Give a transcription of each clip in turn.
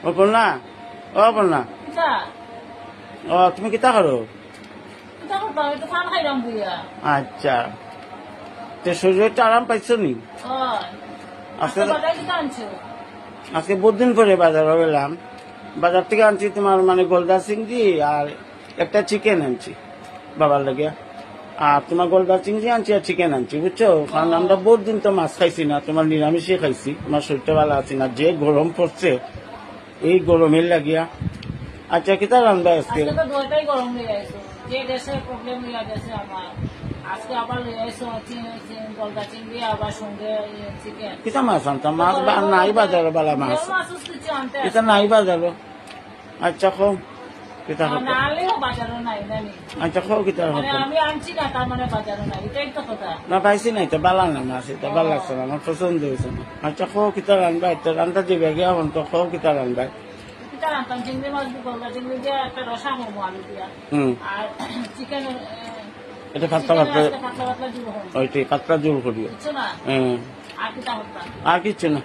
ও বলনা, ও বলনা, ও তুমি কিতা করো? আচ্ছা, তো শরীরটা আরাম পাইছো নি? আজকে বহুত দিন পরে বাজারে গেলাম। বাজার থেকে আনছি তোমার মানে গোলদা চিংড়ি আর একটা চিকেন আনছি বাবার লাগে। আর তোমার গোলদা চিংড়ি আনছি আর চিকেন আনছি, বুঝছো? কারণ আমরা বহুত দিন তো মাছ খাইছি না, তোমার নিরামিষই খাইছি। তোমার শরীরটা ভালো আছে না, যে গরম পড়ছে এই গরমের লাগিয়া। আচ্ছা, কিতা রান্না আজকে? কিতা মাছ আনতাম? মাছ নাই বাজারে, বালা মাছ এটা নাই বাজারে। আচ্ছা, খাও কিতা হতো? আচ্ছা, খাও কিতা হতো? না পাইছি না, এটা বালা না মাছ, এটা ভালো লাগছে না, আমার পছন্দ হয়েছে না। আচ্ছা, খাও কিতা রান্না? এটা রান্না দিবে গিয়া হন তো, খাও কিতা রান্না? এটা পাতলা পাতলা, ওইটাই পাতলা জোর করিও। আর কিচ্ছু না,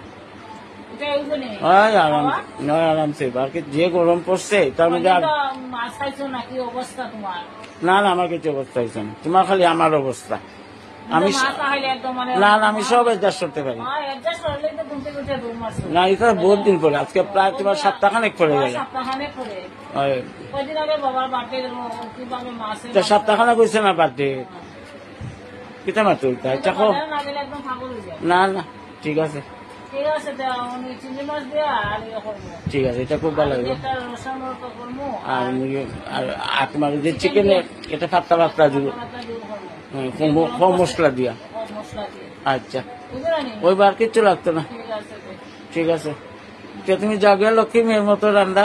আরাম, আরামসে। আর কি যে গরম পড়ছে তার মধ্যে না না, আমার কিছু অবস্থা হয়েছে না, তোমার খালি আমার অবস্থা। আমি না না, আমি সব অ্যাডজাস্ট করতে পারি না। এটা বহুত দিন পরে, আজকে প্রায় তোমার সপ্তাহখানেক পরে গেল। সপ্তাহখানেক হয়েছে না বার্থডে, কিতা মাত্র ওইটা। আচ্ছা, না না, ঠিক আছে ঠিক আছে, এটা খুব ভালো লাগবে। আর তোমার যে চিকেনের এটা পাতলা পাতলা দিব, কম মশলা দিয়া। আচ্ছা, ওইবার কিচ্ছু লাগতো না, ঠিক আছে। তুমি যাবে লক্ষ্মী মেয়ের মতো রান্না,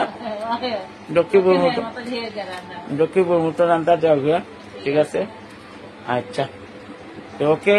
লক্ষ্মীপুর মতো রান্না যাও গিয়া, ঠিক আছে। আচ্ছা, ওকে।